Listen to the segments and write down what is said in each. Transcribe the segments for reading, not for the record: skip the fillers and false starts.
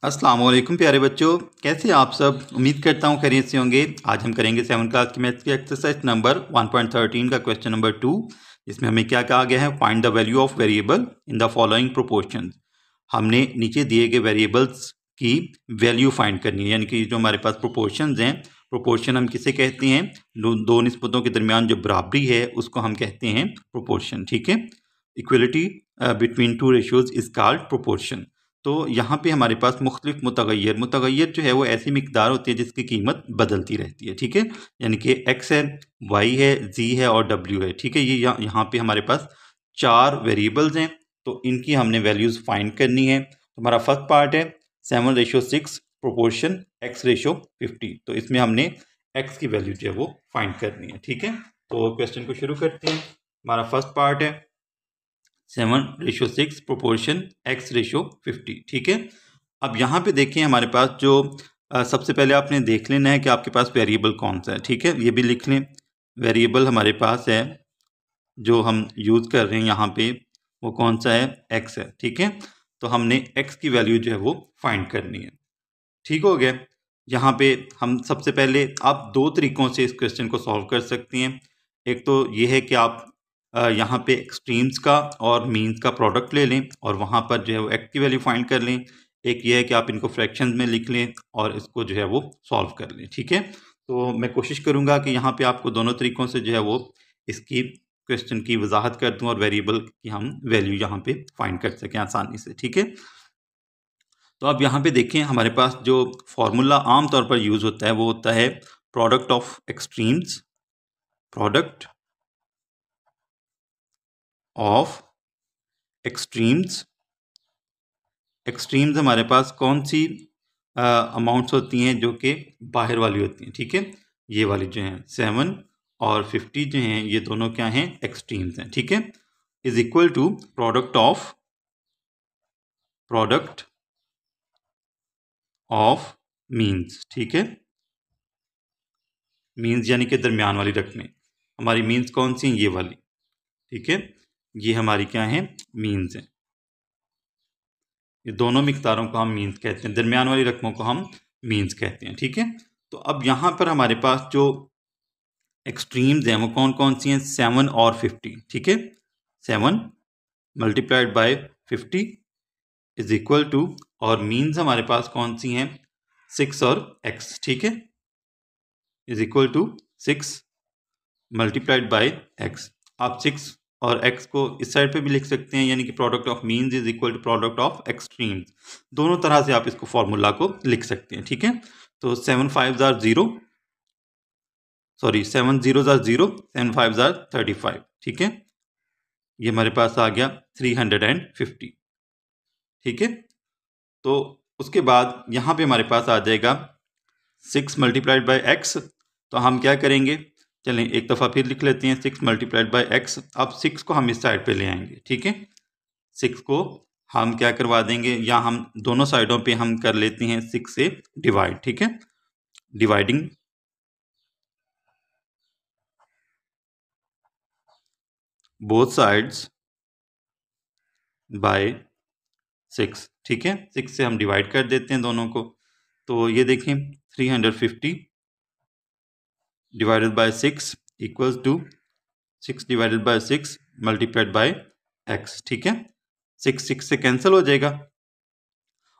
अस्सलाम वालेकुम प्यारे बच्चों, कैसे आप सब। उम्मीद करता हूँ खैरियत से होंगे। आज हम करेंगे 7th क्लास की मैथ्स की एक्सरसाइज नंबर 1.13 का क्वेश्चन नंबर 2। इसमें हमें क्या कहा गया है, find the value of variable in the following proportion. हमने नीचे दिए गए वेरिएबल्स की वैल्यू फाइंड करनी है, यानी कि जो हमारे पास प्रोपोर्शंस हैं, प्रोपोर्शन हम किसे कहते हैं, दो निस्बतों के दरमियान जो बराबरी है उसको हम कहते हैं प्रोपोर्शन। ठीक है, equality between two ratios is called proportion. तो यहाँ पे हमारे पास मुख्तलिफ मुतगय्यर जो है वो ऐसी मिकदार होती है जिसकी कीमत बदलती रहती है। ठीक है, यानी कि x है, y है, z है और w है। ठीक है, ये यहाँ पे हमारे पास 4 वेरिएबल्स हैं, तो इनकी हमने वैल्यूज़ फाइंड करनी है। तो हमारा फर्स्ट पार्ट है 7:6 प्रोपोर्शन x:50। तो इसमें हमने x की वैल्यू जो है वो फाइंड करनी है। ठीक है, तो क्वेश्चन को शुरू करते हैं। हमारा फर्स्ट पार्ट है 7:6 प्रोपोर्शन x:50। ठीक है, अब यहाँ पे देखें हमारे पास जो सबसे पहले आपने देख लेना है कि आपके पास वेरिएबल कौन सा है। ठीक है, ये भी लिख लें। वेरिएबल हमारे पास है जो हम यूज़ कर रहे हैं यहाँ पे, वो कौन सा है, x है। ठीक है, तो हमने x की वैल्यू जो है वो फाइंड करनी है। ठीक हो गया। यहाँ पे हम सबसे पहले आप 2 तरीक़ों से इस क्वेश्चन को सॉल्व कर सकती हैं। एक तो ये है कि आप यहाँ पे एक्सट्रीम्स का और मीन्स का प्रोडक्ट ले लें और वहाँ पर जो है वो x की वैल्यू फाइंड कर लें। एक ये है कि आप इनको फ्रैक्शंस में लिख लें और इसको जो है वो सॉल्व कर लें। ठीक है, तो मैं कोशिश करूँगा कि यहाँ पे आपको दोनों तरीक़ों से जो है वो इसकी क्वेश्चन की वजाहत कर दूँ और वेरिएबल की हम वैल्यू यहाँ पे फाइंड कर सकें आसानी से। ठीक है, तो अब यहाँ पे देखें हमारे पास जो फॉर्मूला आम तौर पर यूज़ होता है वो होता है product of extremes. Product of extremes. Extremes हमारे पास कौन सी अमाउंट्स होती हैं, जो कि बाहर वाली होती हैं। ठीक है, ये वाली जो हैं 7 और 50 जो हैं, ये दोनों क्या हैं, एक्सट्रीम्स हैं। ठीक है, is equal to product of means. ठीक है, मीन्स यानी कि दरमियान वाली रकमें। हमारी मीन्स कौन सी हैं, ये वाली। ठीक है, ये हमारी क्या है, मीन्स हैं। ये दोनों मिकदारों को हम मीन्स कहते हैं, दरमियान वाली रकमों को हम मीन्स कहते हैं। ठीक है, तो अब यहाँ पर हमारे पास जो एक्सट्रीम्स हैं वो कौन कौन सी हैं, 7 और 50। ठीक है, 7 multiplied by 50 is equal to, और मीन्स हमारे पास कौन सी हैं, 6 और x। ठीक है, is equal to 6 multiplied by x। आप 6 और x को इस साइड पे भी लिख सकते हैं, यानी कि product of means is equal to product of extremes. दोनों तरह से आप इसको फॉर्मूला को लिख सकते हैं। ठीक है, तो 7 5s are 0, sorry 7 0s are 0, 7 5s are 35। ठीक है, ये हमारे पास आ गया 350। ठीक है, तो उसके बाद यहाँ पे हमारे पास आ जाएगा 6 मल्टीप्लाइड बाई x। तो हम क्या करेंगे, चलें एक दफ़ा फिर लिख लेते हैं 6 मल्टीप्लाइड बाई x। अब 6 को हम इस साइड पे ले आएंगे। ठीक है, 6 को हम क्या करवा देंगे, या हम दोनों साइडों पे हम कर लेते हैं 6 से डिवाइड। ठीक है, डिवाइडिंग बोथ साइड्स बाय 6। ठीक है, 6 से हम डिवाइड कर देते हैं दोनों को। तो ये देखें 350 divided by 6 equals to 6 divided by 6 multiplied by x। ठीक है, 6 से कैंसिल हो जाएगा।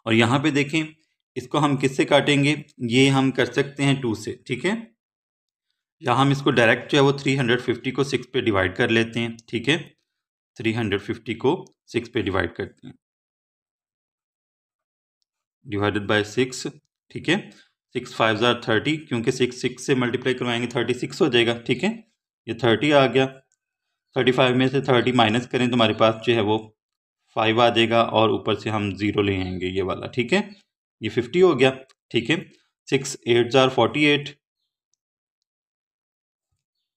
और यहाँ पे देखें इसको हम किससे काटेंगे, ये हम कर सकते हैं 2 से। ठीक है, या हम इसको डायरेक्ट जो है वो 350 को 6 पे डिवाइड कर लेते हैं। ठीक है, 350 को 6 पे डिवाइड करते हैं, डिवाइडेड बाय 6। ठीक है, 6 5s are 30, क्योंकि 6 से मल्टीप्लाई करवाएंगे 36 हो जाएगा। ठीक है, ये 30 आ गया। 35 में से 30 माइनस करें तो हमारे पास जो है वो 5 आ जाएगा, और ऊपर से हम 0 ले आएंगे, ये वाला। ठीक है, ये 50 हो गया। ठीक है, 6 8s are 48।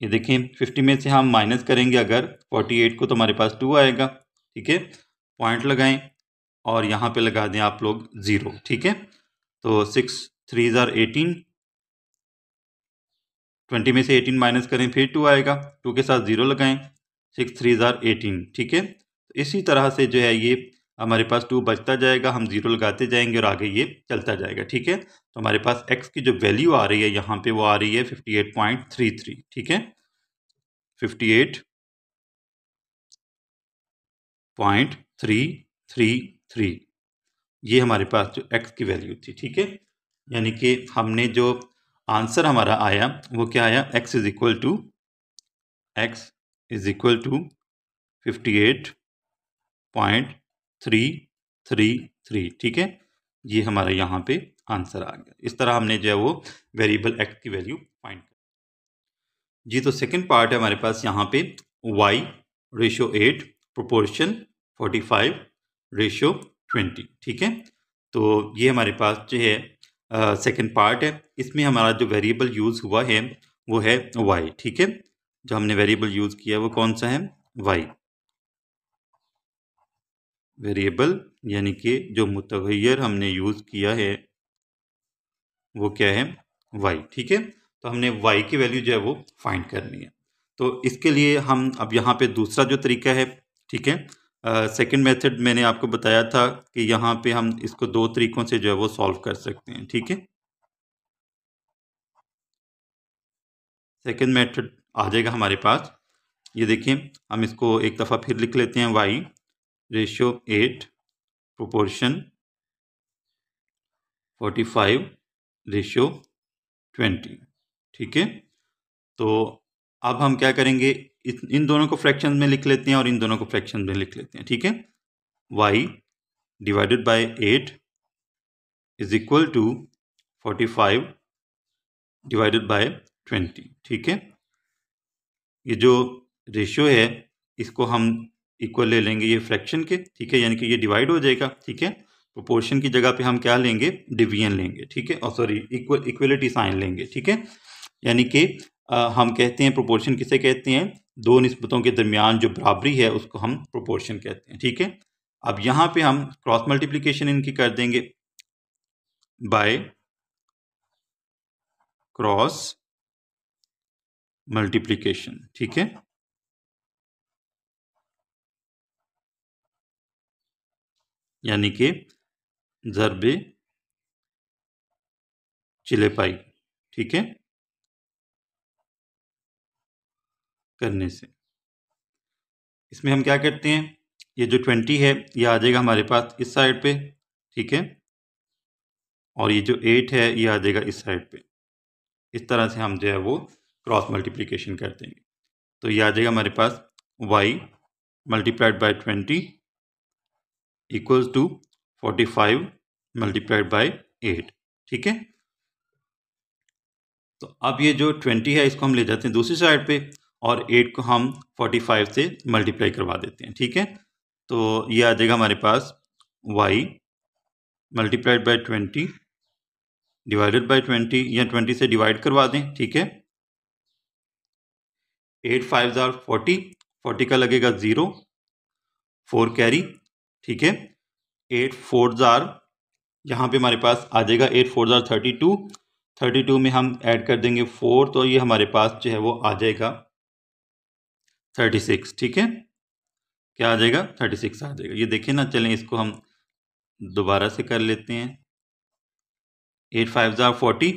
ये देखें 50 में से हम माइनस करेंगे अगर 48 को, तो हमारे पास 2 आएगा। ठीक है, पॉइंट लगाएं और यहाँ पे लगा दें आप लोग 0। ठीक है, तो 6 3s are 18, 20 में से 18 माइनस करें फिर 2 आएगा, 2 के साथ 0 लगाएं, 6 3s are 18। ठीक है, तो इसी तरह से जो है ये हमारे पास 2 बचता जाएगा, हम 0 लगाते जाएंगे और आगे ये चलता जाएगा। ठीक है, तो हमारे पास x की जो वैल्यू आ रही है यहाँ पे वो आ रही है 58.33। ठीक है, 58.333 ये हमारे पास जो x की वैल्यू थी। ठीक है, यानी कि हमने जो आंसर हमारा आया वो क्या आया, x इज इक्वल टू 58.333। ठीक है, ये हमारा यहाँ पे आंसर आ गया। इस तरह हमने जो है वो वेरिएबल x की वैल्यू फाइंड कर जी। तो सेकंड पार्ट है हमारे पास यहाँ पे y रेशो 8 प्रोपोर्शन 45 रेशो 20। ठीक है, तो ये हमारे पास जो है सेकंड पार्ट है। इसमें हमारा जो वेरिएबल यूज़ हुआ है वो है y। ठीक है, जो हमने वेरिएबल यूज़ किया वो कौन सा है, y वेरिएबल, यानी कि जो मुतगय्यर हमने यूज़ किया है वो क्या है, y। ठीक है, तो हमने y की वैल्यू जो है वो फाइंड करनी है। तो इसके लिए हम अब यहाँ पे दूसरा जो तरीका है, ठीक है, सेकंड मेथड मैंने आपको बताया था कि यहाँ पे हम इसको 2 तरीकों से जो है वो सॉल्व कर सकते हैं। ठीक है, सेकंड मेथड आ जाएगा हमारे पास, ये देखिए हम इसको एक दफ़ा फिर लिख लेते हैं, y रेशो 8 प्रोपोर्शन 45 रेशो 20। ठीक है, तो अब हम क्या करेंगे, इन दोनों को फ्रैक्शन में लिख लेते हैं और इन दोनों को फ्रैक्शन में लिख लेते हैं। ठीक है, y divided by 8 is equal to 45 divided by 20। ठीक है, ये जो रेशियो है इसको हम इक्वल ले लेंगे ये फ्रैक्शन के। ठीक है, यानी कि ये डिवाइड हो जाएगा। ठीक है, प्रोपोर्शन की जगह पे हम क्या लेंगे, डिवीजन लेंगे। ठीक है, और सॉरी इक्वलिटी साइन लेंगे। ठीक है, यानी कि हम कहते हैं प्रोपोर्शन किसे कहते हैं, दो निस्बतों के दरमियान जो बराबरी है उसको हम प्रोपोर्शन कहते हैं। ठीक है, अब यहाँ पे हम क्रॉस मल्टीप्लिकेशन इनकी कर देंगे बाय क्रॉस मल्टीप्लिकेशन। ठीक है, यानी कि ज़रबे चिले पाई। ठीक है, करने से इसमें हम क्या करते हैं, ये जो 20 है ये आ जाएगा हमारे पास इस साइड पे। ठीक है, और ये जो 8 है ये आ जाएगा इस साइड पे। इस तरह से हम जो है वो क्रॉस मल्टीप्लिकेशन कर देंगे, तो ये आ जाएगा हमारे पास y multiplied by 20 equals to 45 multiplied by 8। ठीक है, तो अब ये जो 20 है इसको हम ले जाते हैं दूसरी साइड पे और 8 को हम 45 से मल्टीप्लाई करवा देते हैं। ठीक है, तो ये आ जाएगा हमारे पास y multiplied by 20 divided by 20, या 20 से डिवाइड करवा दें। ठीक है, 8 5 जार 40 का लगेगा 0, 4 कैरी। ठीक है, 8 4 जार, यहाँ पे हमारे पास आ जाएगा 8 4 जार 32 में हम ऐड कर देंगे 4, तो ये हमारे पास जो है वो आ जाएगा 36। ठीक है, क्या आ जाएगा, 36 आ जाएगा। ये देखिए ना, चलें इसको हम दोबारा से कर लेते हैं। 8 5 जार 40।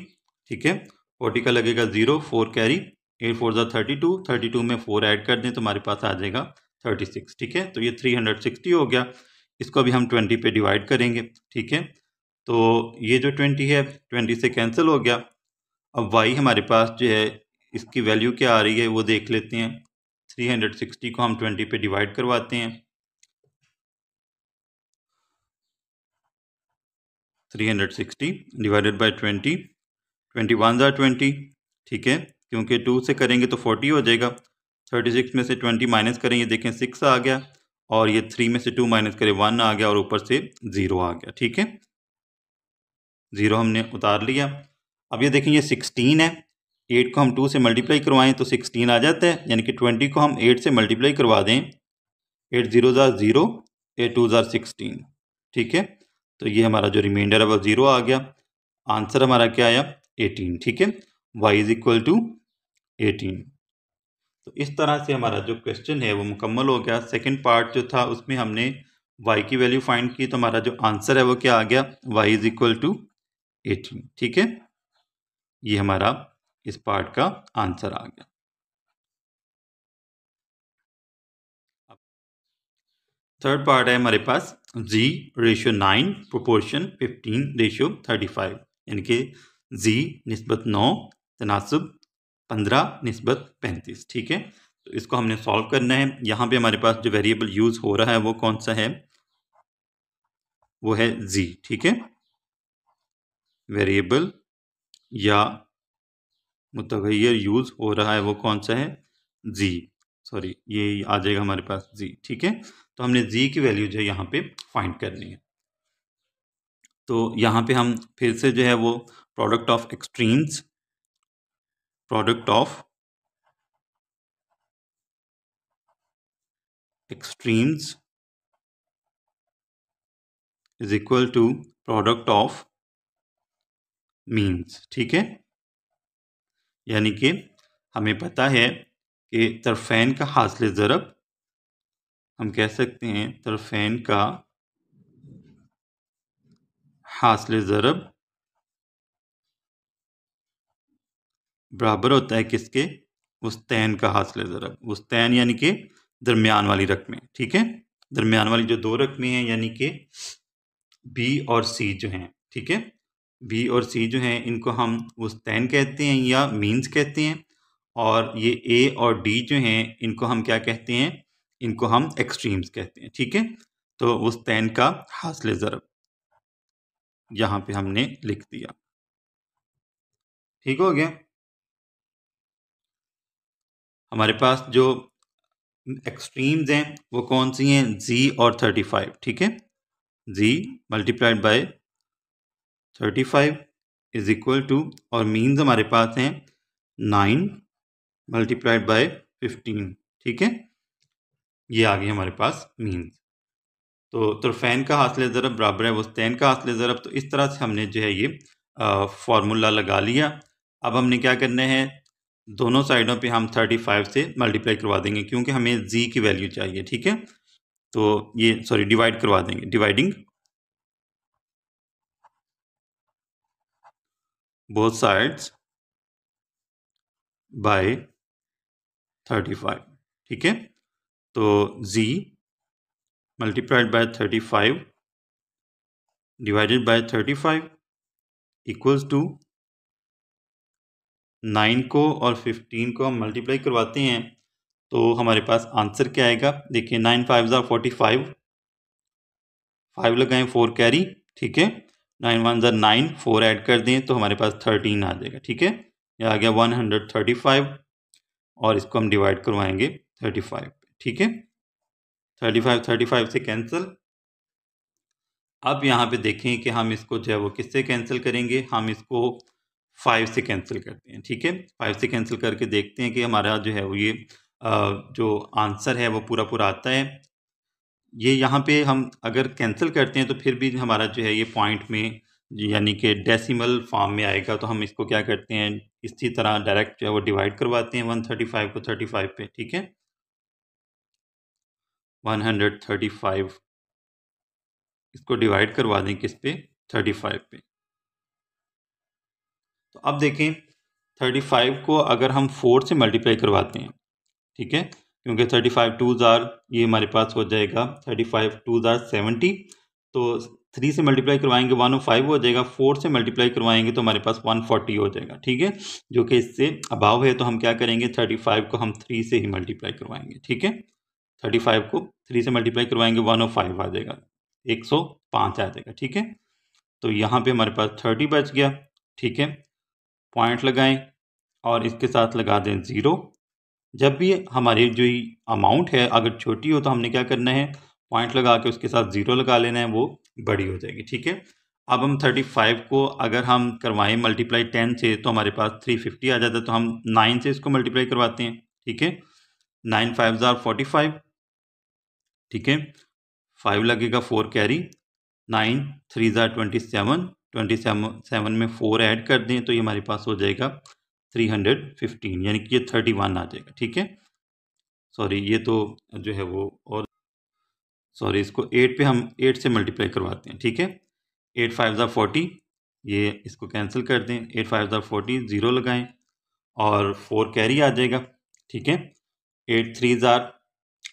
ठीक है, 40 का लगेगा 0, 4 कैरी, 8 4 जार 32 में 4 ऐड कर दें तो हमारे पास आ जाएगा 36। ठीक है, तो ये 360 हो गया। इसको अभी हम 20 पे डिवाइड करेंगे। ठीक है, तो ये जो 20 है 20 से कैंसिल हो गया। अब y हमारे पास जो है इसकी वैल्यू क्या आ रही है वो देख लेते हैं। 360 को हम 20 पे डिवाइड करवाते हैं। 360 डिवाइडेड बाय 20, 21 जार 20। ठीक है, क्योंकि 2 से करेंगे तो 40 हो जाएगा। 36 में से 20 माइनस करें, ये देखें 6 आ गया, और ये 3 में से 2 माइनस करें 1 आ गया, और ऊपर से 0 आ गया। ठीक है, 0 हमने उतार लिया। अब ये देखें ये 16 है, 8 को हम 2 से मल्टीप्लाई करवाएं तो 16 आ जाता है, यानी कि 20 को हम 8 से मल्टीप्लाई करवा दें, 8 0 जार 0, 8 2 जार 16। ठीक है, तो ये हमारा जो रिमाइंडर है वो 0 आ गया। आंसर हमारा क्या आया, 18। ठीक है, y इज इक्वल टू 18। तो इस तरह से हमारा जो क्वेश्चन है वो मुकम्मल हो गया। सेकंड पार्ट जो था उसमें हमने y की वैल्यू फाइंड की तो हमारा जो आंसर है वो क्या आ गया, y इज इक्वल टू 18। ठीक है, ये हमारा इस पार्ट का आंसर आ गया। थर्ड पार्ट है हमारे पास z रेशियो 9 प्रोपोर्शन 15 रेशियो 35, यानी कि z निस्बत 9 तनासब 15 निस्बत 35। ठीक है, तो इसको हमने सॉल्व करना है। यहाँ पे हमारे पास जो वेरिएबल यूज हो रहा है वो कौन सा है, वो है z। ठीक है, वेरिएबल या मुतगय्यर यूज हो रहा है वो कौन सा है, z। सॉरी, ये आ जाएगा हमारे पास z। ठीक है, तो हमने z की वैल्यू जो है यहाँ पे फाइंड करनी है। तो यहाँ पे हम फिर से जो है वो product of extremes, product of extremes is equal to product of means. ठीक है, यानी कि हमें पता है कि तरफैन का हासिल ज़रब, हम कह सकते हैं तरफैन का हासिल ज़रब बराबर होता है किसके, उस्तैन का हासिल ज़रब। उस्तैन यानी कि दरमियान वाली रकमें। ठीक है, दरमियान वाली जो दो रकमें हैं यानी कि बी और सी जो हैं। ठीक है, बी और सी जो हैं इनको हम उस्तैन कहते हैं या मीन्स कहते हैं, और ये ए और डी जो हैं इनको हम क्या कहते हैं, इनको हम एक्सट्रीम्स कहते हैं। ठीक है, तो उस्तैन का हासिल ज़रब यहाँ पे हमने लिख दिया। ठीक हो गया। हमारे पास जो एक्सट्रीम्स हैं वो कौन सी हैं, z और 35। ठीक है, z multiplied by 35 is equal to, और मीन्स हमारे पास हैं 9 मल्टीप्लाइड बाय 15। ठीक है, ये आ गई हमारे पास मीन्स। तो तरफैन का हासिल ज़रब बराबर है वस्तैन का हासिल ज़रब। तो इस तरह से हमने जो है ये फार्मूला लगा लिया। अब हमने क्या करना है, दोनों साइडों पे हम 35 से मल्टीप्लाई करवा देंगे क्योंकि हमें z की वैल्यू चाहिए। ठीक है, तो ये सॉरी डिवाइड करवा देंगे, डिवाइडिंग बोथ साइड्स बाय 35। ठीक है, तो z multiplied by 35 divided by 35 equals to 9 को और 15 को हम मल्टीप्लाई करवाते हैं तो हमारे पास आंसर क्या आएगा। देखिए 9 5 ज़ा 45, 5 लगाएं 4 कैरी। ठीक है, 9 1 ज़ा 9, 4 ऐड कर दें तो हमारे पास 13 आ जाएगा। ठीक है, ये आ गया 135, और इसको हम डिवाइड करवाएंगे 35। ठीक है, 35 से कैंसिल। अब यहाँ पे देखें कि हम इसको जो है वो किससे कैंसिल करेंगे, हम इसको 5 से कैंसिल करते हैं। ठीक है, 5 से कैंसिल करके देखते हैं कि हमारा जो है वो ये जो आंसर है वो पूरा पूरा आता है। ये यहाँ पे हम अगर कैंसिल करते हैं तो फिर भी हमारा जो है ये पॉइंट में यानी कि डेसिमल फॉर्म में आएगा, तो हम इसको क्या करते हैं, इसी तरह डायरेक्ट जो है वो डिवाइड करवाते हैं 135 को 35 पे। ठीक है, 135 इसको डिवाइड करवा दें किस पे, 35 पे। तो अब देखें 35 को अगर हम 4 से मल्टीप्लाई करवाते हैं, ठीक है, क्योंकि 35 2 ज़ार ये हमारे पास हो जाएगा 35 2 ज़ार 70, तो 3 से मल्टीप्लाई करवाएंगे 105 हो जाएगा, 4 से मल्टीप्लाई करवाएंगे तो हमारे पास 140 हो जाएगा। ठीक है, जो कि इससे अबाव है, तो हम क्या करेंगे 35 को हम 3 से ही मल्टीप्लाई करवाएंगे। ठीक है, 35 को 3 से मल्टीप्लाई करवाएंगे 105 आ जाएगा, 105 आ जाएगा। ठीक है, तो यहाँ पे हमारे पास 30 बच गया। ठीक है, पॉइंट लगाएं और इसके साथ लगा दें 0। जब भी हमारी जो अमाउंट है अगर छोटी हो तो हमने क्या करना है, पॉइंट लगा के उसके साथ 0 लगा लेना है, वो बड़ी हो जाएगी। ठीक है, अब हम 35 को अगर हम करवाएं मल्टीप्लाई 10 से तो हमारे पास 350 आ जाता है, तो हम 9 से इसको मल्टीप्लाई करवाते हैं। ठीक है, 9 5 ज़ार 45। ठीक है, 5 लगेगा 4 कैरी, 9 3 ज़ार 27, 27 में 4 ऐड कर दें तो ये हमारे पास हो जाएगा 315, यानी कि ये 31 आ जाएगा। ठीक है, सॉरी ये तो जो है वो और सॉरी, इसको 8 पे हम 8 से मल्टीप्लाई करवाते हैं, ठीक है। 8 5 ज़ा 40, ये इसको कैंसिल कर दें। 8 5 ज़ा 40, 0 लगाएं और 4 कैरी आ जाएगा, ठीक है। 8 3 ज़ा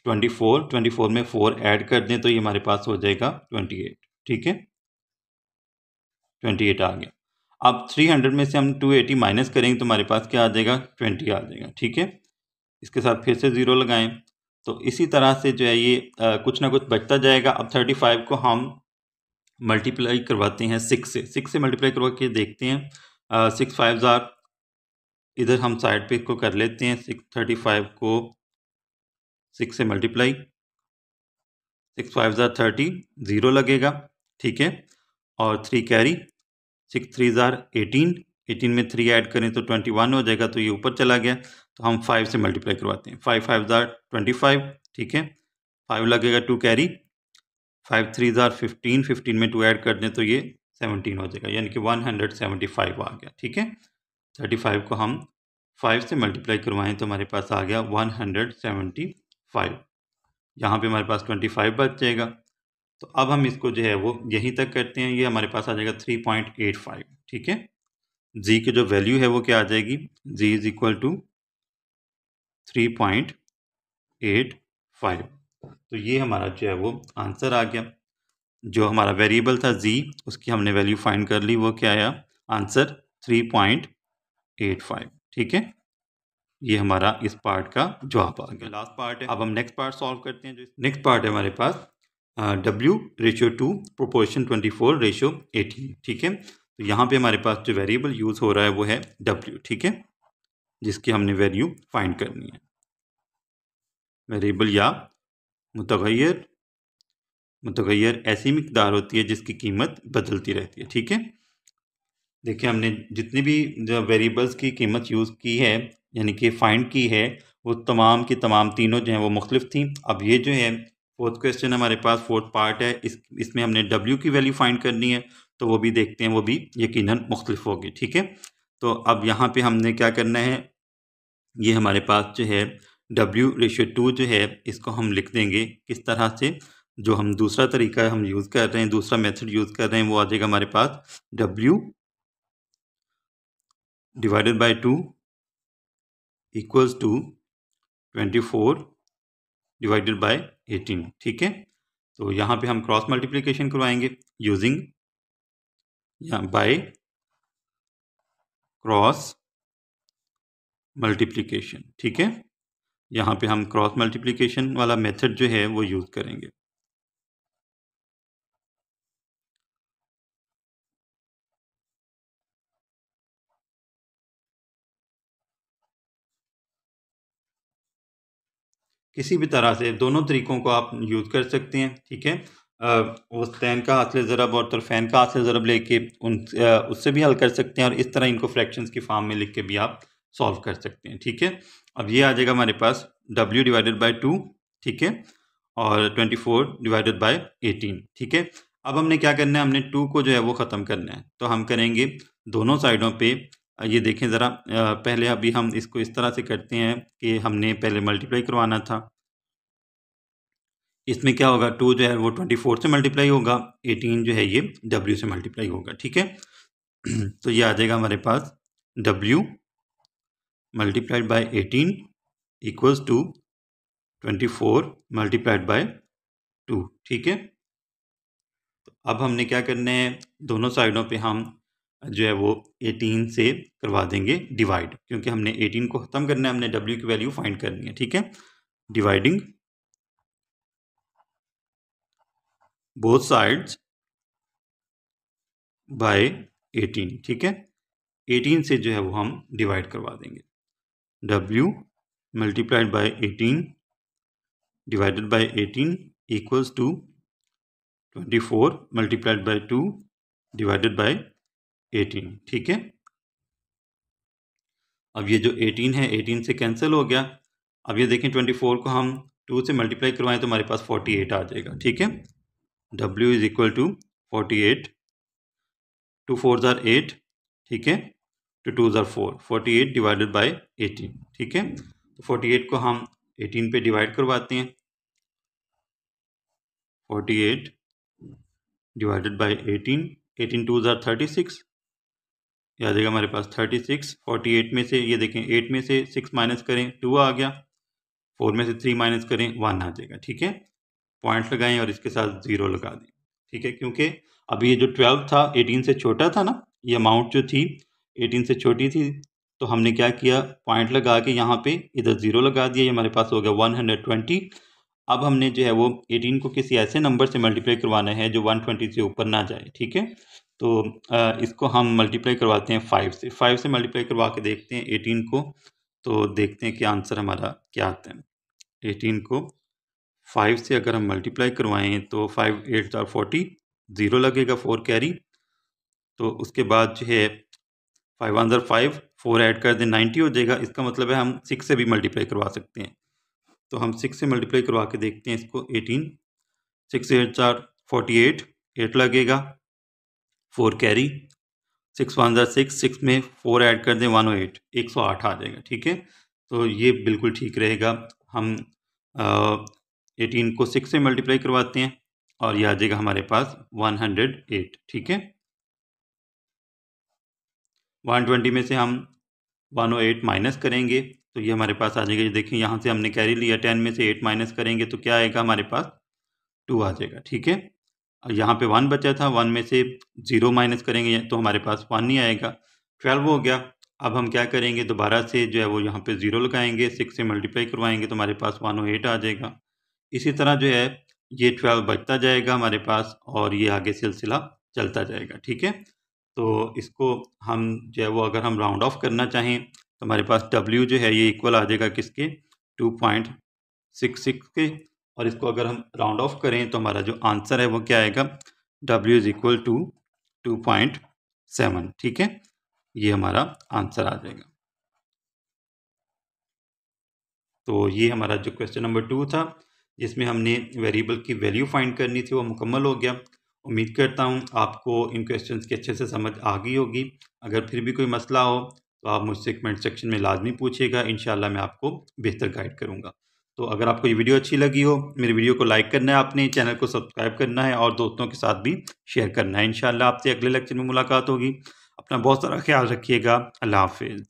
24, 24 में 4 ऐड कर दें तो ये हमारे पास हो जाएगा 28, ठीक है। 28 आ गया। अब 300 में से हम 280 माइनस करेंगे तो हमारे पास क्या आ जाएगा, 20 आ जाएगा, ठीक है। इसके साथ फिर से 0 लगाएं। तो इसी तरह से जो है ये कुछ ना कुछ बचता जाएगा। अब 35 को हम मल्टीप्लाई करवाते हैं 6 से। 6 से मल्टीप्लाई करवा के देखते हैं। 6 5 ज़ा, इधर हम साइड पे इसको कर लेते हैं। 35 को 6 से मल्टीप्लाई, 6 5 ज़ा 30, 0 लगेगा, ठीक है। और 3 कैरी, 6 3 ज़ा 18, 18 में 3 ऐड करें तो 21 हो जाएगा, तो ये ऊपर चला गया। तो हम 5 से मल्टीप्लाई करवाते हैं। 5 5 ज़ा 25, ठीक है। 5 लगेगा, 2 कैरी, 5 3 ज़ा 15, 15 में 2 ऐड कर दें तो ये 17 हो जाएगा, यानी कि 175 आ गया, ठीक है। 35 को हम 5 से मल्टीप्लाई करवाएं तो हमारे पास आ गया 175। यहाँ पे हमारे पास 25 बच जाएगा। तो अब हम इसको जो है वो यहीं तक करते हैं। ये हमारे पास आ जाएगा 3.85, ठीक है। जी की जो वैल्यू है वो क्या आ जाएगी, जी इज इक्वल टू 3.85। तो ये हमारा जो है वो आंसर आ गया। जो हमारा वेरिएबल था जी, उसकी हमने वैल्यू फाइंड कर ली, वो क्या आया, आंसर 3.85, ठीक है। ये हमारा इस पार्ट का जवाब आ गया। लास्ट पार्ट है, अब हम नेक्स्ट पार्ट सॉल्व करते हैं। जो नेक्स्ट पार्ट है हमारे पास W/2 प्रोपोर्शन 24 रेशियो 18, ठीक है। तो यहाँ पे हमारे पास जो वेरिएबल यूज़ हो रहा है वो है W, ठीक है, जिसकी हमने वैल्यू फाइंड करनी है। वेरिएबल या मुतगय्यर, मुतगय्यर ऐसी मिकदार होती है जिसकी कीमत बदलती रहती है, ठीक है। देखिए, हमने जितनी भी जो वेरिएबल्स की कीमत यूज़ की है, यानी कि फाइंड की है, वो तमाम की तमाम तीनों जो हैं वो मुख्तलिफ थी। अब ये जो है फोर्थ क्वेश्चन हमारे पास, फोर्थ पार्ट है, इसमें हमने डब्ल्यू की वैल्यू फाइंड करनी है, तो वो भी देखते हैं, वो भी यकीनन मुख्तलिफ होगी, ठीक है। तो अब यहाँ पे हमने क्या करना है, ये हमारे पास जो है W/2 जो है, इसको हम लिख देंगे किस तरह से, जो हम दूसरा तरीका हम यूज़ कर रहे हैं, दूसरा मेथड यूज़ कर रहे हैं, वो आ जाएगा हमारे पास W divided by 2 equals to 24 divided by 18, ठीक है। तो यहाँ पे हम क्रॉस मल्टीप्लिकेशन करवाएंगे यूजिंग या बाय क्रॉस मल्टीप्लिकेशन, ठीक है। यहाँ पे हम क्रॉस मल्टीप्लिकेशन वाला मेथड जो है वो यूज़ करेंगे। किसी भी तरह से दोनों तरीकों को आप यूज़ कर सकते हैं, ठीक है। उस तैन का हासिल ज़रब और तरफैन का हासिल ज़रब लेके उससे भी हल कर सकते हैं, और इस तरह इनको फ्रैक्शंस की फॉर्म में लिख के भी आप सॉल्व कर सकते हैं, ठीक है। अब ये आ जाएगा हमारे पास W डिवाइडेड बाय 2, ठीक है, और 24 डिवाइडेड बाय 18, ठीक है। अब हमने क्या करना है, हमने 2 को जो है वो ख़त्म करना है, तो हम करेंगे दोनों साइडों पे। ये देखें ज़रा, पहले अभी हम इसको इस तरह से करते हैं कि हमने पहले मल्टीप्लाई करवाना था। इसमें क्या होगा, 2 जो है वो 24 से मल्टीप्लाई होगा, 18 जो है ये W से मल्टीप्लाई होगा, ठीक है। तो ये आ जाएगा हमारे पास W multiplied by 18 equals to 24 multiplied by 2, ठीक है। तो अब हमने क्या करना है, दोनों साइडों पे हम जो है वो 18 से करवा देंगे डिवाइड, क्योंकि हमने 18 को ख़त्म करना है, हमने W की वैल्यू फाइंड करनी है, ठीक है। डिवाइडिंग बोथ साइड्स बाय 18, ठीक है। 18 से जो है वो हम डिवाइड करवा देंगे। W multiplied by 18 divided by 18 equals to 24 multiplied by 2 divided by 18, ठीक है। अब ये जो 18 है, 18 से कैंसिल हो गया। अब ये देखें, 24 को हम 2 से मल्टीप्लाई करवाएं तो हमारे पास 48 आ जाएगा, ठीक है। W इज इक्वल टू 48, 2 4 ज़ार 8, ठीक है, 2 2 ज़ार 4, 48 डिवाइडेड बाय 18, ठीक है। तो 48 को हम 18 पे डिवाइड करवाते हैं, 48 डिवाइडेड बाई 18, 18 2 ज़ार 36, ये आ जाएगा हमारे पास 36। 48 में से ये देखें 8 में से 6 माइनस करें 2 आ गया, 4 में से 3 माइनस करें 1 आ जाएगा। ठीक है, पॉइंट लगाएं और इसके साथ 0 लगा दें। ठीक है, क्योंकि अभी ये जो 12 था 18 से छोटा था ना, ये अमाउंट जो थी 18 से छोटी थी, तो हमने क्या किया, पॉइंट लगा के यहाँ पे इधर 0 लगा दिया, ये हमारे पास हो गया 120। अब हमने जो है वो 18 को किसी ऐसे नंबर से मल्टीप्लाई करवाना है जो 120 से ऊपर ना जाए। ठीक है, तो इसको हम मल्टीप्लाई करवाते हैं 5 से। 5 से मल्टीप्लाई करवा के देखते हैं 18 को, तो देखते हैं कि आंसर हमारा क्या आता है। 18 को 5 से अगर हम मल्टीप्लाई करवाएं तो 5 8 ज़ार 40, 0 लगेगा, 4 कैरी। तो उसके बाद जो है 5 1 ज़ार 5, 4 ऐड कर दें 90 हो जाएगा। इसका मतलब है हम 6 से भी मल्टीप्लाई करवा सकते हैं, तो हम 6 से मल्टीप्लाई करवा के देखते हैं इसको। 18 6 8 ज़ार 48, 8 लगेगा, 4 कैरी, 6 1 ज़ार 6, 6 में 4 ऐड कर दें 108, 108 आ जाएगा। ठीक है, तो ये बिल्कुल ठीक रहेगा। हम 18 को 6 से मल्टीप्लाई करवाते हैं और ये आ जाएगा हमारे पास 108। ठीक है, 120 में से हम 108 माइनस करेंगे तो ये हमारे पास आ जाएगा। ये देखिए यहाँ से हमने कैरी लिया, 10 में से 8 माइनस करेंगे तो क्या आएगा, हमारे पास 2 आ जाएगा। ठीक है, और यहाँ पे 1 बचा था, 1 में से 0 माइनस करेंगे तो हमारे पास 1 नहीं आएगा, 12 हो गया। अब हम क्या करेंगे, दोबारा से जो है वो यहाँ पे 0 लगाएंगे, 6 से मल्टीप्लाई करवाएंगे तो हमारे पास 108 आ जाएगा। इसी तरह जो है ये 12 बचता जाएगा हमारे पास और ये आगे सिलसिला चलता जाएगा। ठीक है, तो इसको हम जो है वो अगर हम राउंड ऑफ करना चाहें तो हमारे पास W जो है ये इक्वल आ जाएगा किसके, 2.66 के, और इसको अगर हम राउंड ऑफ करें तो हमारा जो आंसर है वो क्या आएगा, W इज इक्वल टू 2.7। ठीक है, ये हमारा आंसर आ जाएगा। तो ये हमारा जो क्वेश्चन नंबर 2 था जिसमें हमने वेरिएबल की वैल्यू फाइंड करनी थी वो मुकम्मल हो गया। उम्मीद करता हूँ आपको इन क्वेश्चंस की अच्छे से समझ आ गई होगी। अगर फिर भी कोई मसला हो तो आप मुझसे कमेंट सेक्शन में लाजमी पूछिएगा, इंशाल्लाह मैं आपको बेहतर गाइड करूँगा। तो अगर आपको ये वीडियो अच्छी लगी हो, मेरी वीडियो को लाइक करना है, आपने चैनल को सब्सक्राइब करना है और दोस्तों के साथ भी शेयर करना है। इंशाल्लाह आपसे अगले लेक्चर में मुलाकात होगी। अपना बहुत सारा ख्याल रखिएगा। अल्लाह हाफिज़।